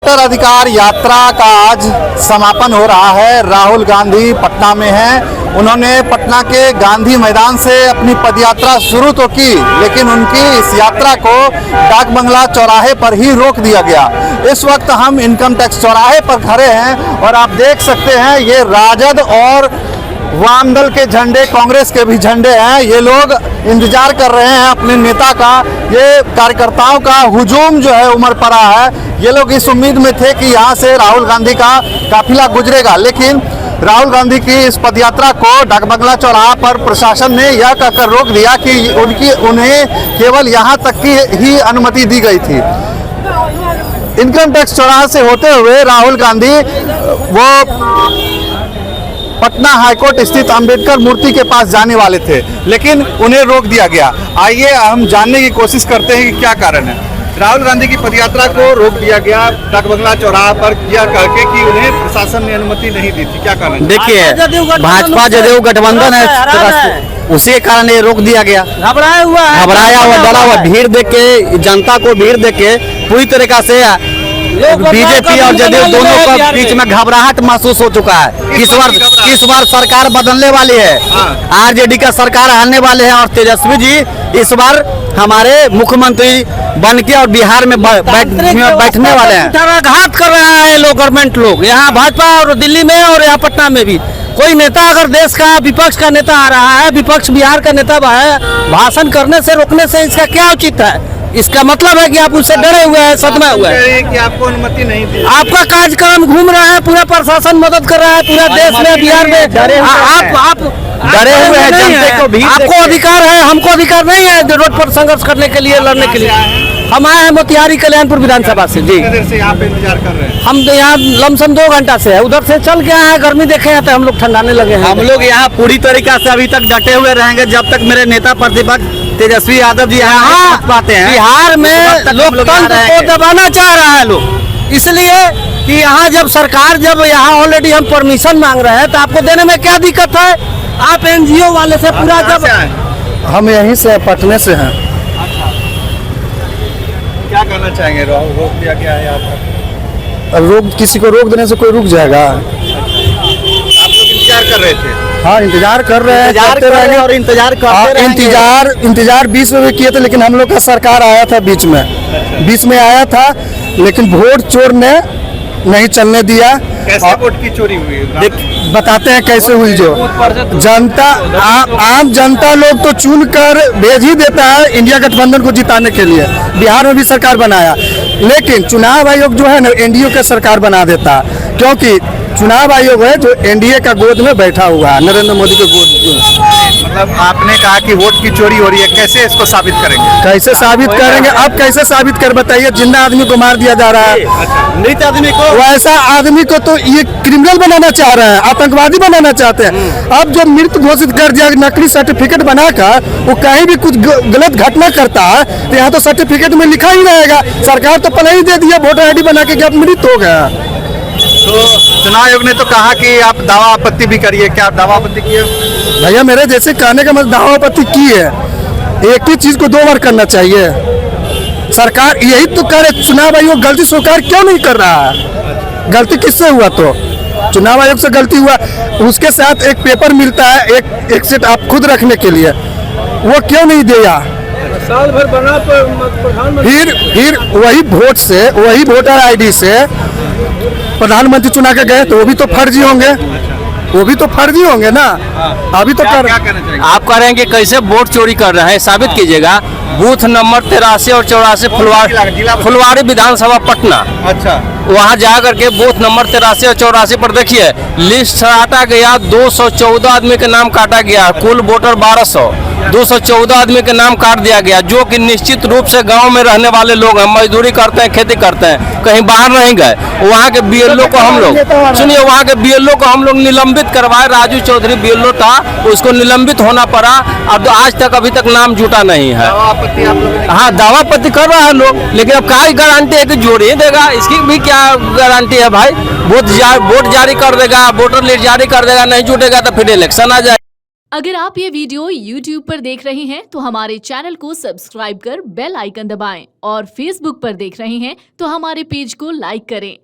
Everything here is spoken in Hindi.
वोटर अधिकार यात्रा का आज समापन हो रहा है। राहुल गांधी पटना में हैं। उन्होंने पटना के गांधी मैदान से अपनी पदयात्रा शुरू तो की, लेकिन उनकी इस यात्रा को डाक बंगला चौराहे पर ही रोक दिया गया। इस वक्त हम इनकम टैक्स चौराहे पर खड़े हैं और आप देख सकते हैं ये राजद और वाम दल के झंडे, कांग्रेस के भी झंडे हैं। ये लोग इंतजार कर रहे हैं अपने नेता का। ये कार्यकर्ताओं का हुजूम जो है उमड़ पड़ा है। ये लोग इस उम्मीद में थे कि यहाँ से राहुल गांधी का काफिला गुजरेगा, लेकिन राहुल गांधी की इस पदयात्रा को डाक बंगला चौराहा पर प्रशासन ने यह कहकर रोक दिया कि उन्हें केवल यहाँ तक की ही अनुमति दी गई थी। इनकम टैक्स चौराहा से होते हुए राहुल गांधी वो पटना हाईकोर्ट स्थित अंबेडकर मूर्ति के पास जाने वाले थे, लेकिन उन्हें रोक दिया गया। आइए हम जानने की कोशिश करते हैं कि क्या कारण है। राहुल गांधी की पदयात्रा को रोक दिया गया डाक बंगला चौराहा पर, यह कह के कि उन्हें प्रशासन ने अनुमति नहीं दी थी। क्या कारण? देखिए, भाजपा जदयू गठबंधन है, उसी के कारण ये रोक दिया गया। घबराया हुआ डरा हुआ भीड़ देख के, जनता को भीड़ देख के पूरी तरीका से बीजेपी और जदयू दोनों के बीच में घबराहट महसूस हो चुका है। इस बार सरकार बदलने वाली है। आरजेडी का सरकार आने वाले हैं और तेजस्वी जी इस बार हमारे मुख्यमंत्री बन के और बिहार में बैठने वाले हैं। घात कर रहा है लोग, गवर्नमेंट लोग यहाँ भाजपा और दिल्ली में और यहाँ पटना में भी। कोई नेता अगर देश का विपक्ष का नेता आ रहा है, विपक्ष बिहार का नेता है, भाषण करने से रोकने से इसका क्या उचित है? इसका मतलब है कि आप उससे डरे हुए हैं, सदमे हुए हैं कि आपको अनुमति नहीं दी। आपका कार्यक्रम घूम रहा है, पूरा प्रशासन मदद कर रहा है, पूरा देश में बिहार में आप डरे हुए हैं। जनता को भी आपको अधिकार है, हमको अधिकार नहीं है रोड पर संघर्ष करने के लिए, लड़ने के लिए। हम आए हैं मोतिहारी कल्याणपुर विधानसभा से। जी, से यहाँ पे इंतजार कर रहे हैं। हम तो यहाँ लमसम 2 घंटा से है, उधर से चल के आए हैं। गर्मी देखे हैं तो हम लोग ठंडाने लगे हैं। हम लोग यहाँ पूरी तरीका से अभी तक डटे हुए रहेंगे जब तक मेरे नेता प्रतिपक्ष तेजस्वी यादव जी यहाँ पाते हैं। बिहार में लोकतंत्र को दबाना चाह रहा है लोग, इसलिए कि यहाँ जब सरकार यहाँ ऑलरेडी हम परमिशन मांग रहे हैं तो आपको देने में क्या दिक्कत है? आप एनजीओ वाले से पूरा हम यहीं से पटने से हैं। क्या करना चाहेंगे? रोक दिया गया है यहाँ पर। रोक, किसी को रोक देने से कोई रुक जाएगा? आप लोग इंतजार कर रहे थे? हाँ, इंतजार कर रहे हैं, करते रहेंगे और इंतजार करते रहेंगे। इंतजार 20 में भी किए थे, लेकिन हम लोग का सरकार आया था बीच में आया था, लेकिन वोट चोर ने नहीं चलने दिया। कैसे वोट की चोरी हुई? बताते हैं कैसे हुई। जो जनता, आम जनता लोग तो चुन कर भेज ही देता है इंडिया गठबंधन को जिताने के लिए। बिहार में भी सरकार बनाया, लेकिन चुनाव आयोग जो है ना एनडीए का सरकार बना देता, क्योंकि चुनाव आयोग है जो एनडीए का गोद में बैठा हुआ है, नरेंद्र मोदी के गोद में। मतलब आपने कहा कि वोट की चोरी हो रही है, कैसे इसको साबित करेंगे? कैसे साबित करेंगे? अब कैसे साबित कर बताइए? जिंदा आदमी को मार दिया जा रहा है। मृत आदमी को, वैसा आदमी को तो ये क्रिमिनल बनाना चाह रहे हैं, आतंकवादी बनाना चाहते हैं। अब जो मृत घोषित कर दिया, नकली सर्टिफिकेट बनाकर वो कहीं भी कुछ गलत घटना करता है तो यहाँ तो सर्टिफिकेट में लिखा ही रहेगा। सरकार तो पहले ही दे दिया वोटर ID बना के कि आप मृत हो गया। तो चुनाव आयोग ने तो कहा कि आप दावा आपत्ति भी करिए। क्या आप दावा आपत्ति किए? भैया, मेरे जैसे कहने का मतलब दावा आपत्ति की है। एक ही चीज को 2 बार करना चाहिए। सरकार यही तो करे, चुनाव आयोग गलती स्वीकार क्यों नहीं कर रहा है? गलती किससे हुआ? तो चुनाव आयोग से गलती हुआ। उसके साथ एक पेपर मिलता है, एक सेट आप खुद रखने के लिए, वो क्यों नहीं दिया? साल भर बना फिर वही वोट से, वही वोटर ID से प्रधानमंत्री चुना के गए तो वो भी तो फर्जी होंगे, वो भी तो फर्जी होंगे ना। अभी तो आप कह रहे हैं कि कैसे वोट चोरी कर रहे हैं, साबित कीजिएगा। बूथ नंबर 83 और 84 फुलवारी विधानसभा पटना। अच्छा, वहाँ जा करके बूथ नंबर 83 और 84 पर देखिए, लिस्ट हटा गया। 214 आदमी के नाम काटा गया, कुल वोटर 1200। 214 आदमी के नाम काट दिया गया, जो कि निश्चित रूप से गांव में रहने वाले लोग हैं, मजदूरी करते हैं, खेती करते हैं, कहीं बाहर नहीं गए। वहाँ के BLO को हम लोग, सुनिए, वहाँ के BLO को हम लोग निलंबित करवाए। राजू चौधरी BLO था, उसको निलंबित होना पड़ा। अब आज तक अभी तक नाम जुटा नहीं है। हाँ, दावा आपत्ति कर रहा है लोग, लेकिन अब क्या गारंटी है कि जोड़ ही देगा? इसकी भी क्या गारंटी है भाई? वोट जारी कर देगा, वोटर लिस्ट जारी कर देगा, नहीं जुटेगा तो फिर इलेक्शन आ जाएगा। अगर आप ये वीडियो YouTube पर देख रहे हैं तो हमारे चैनल को सब्सक्राइब कर बेल आइकन दबाएं और Facebook पर देख रहे हैं तो हमारे पेज को लाइक करें।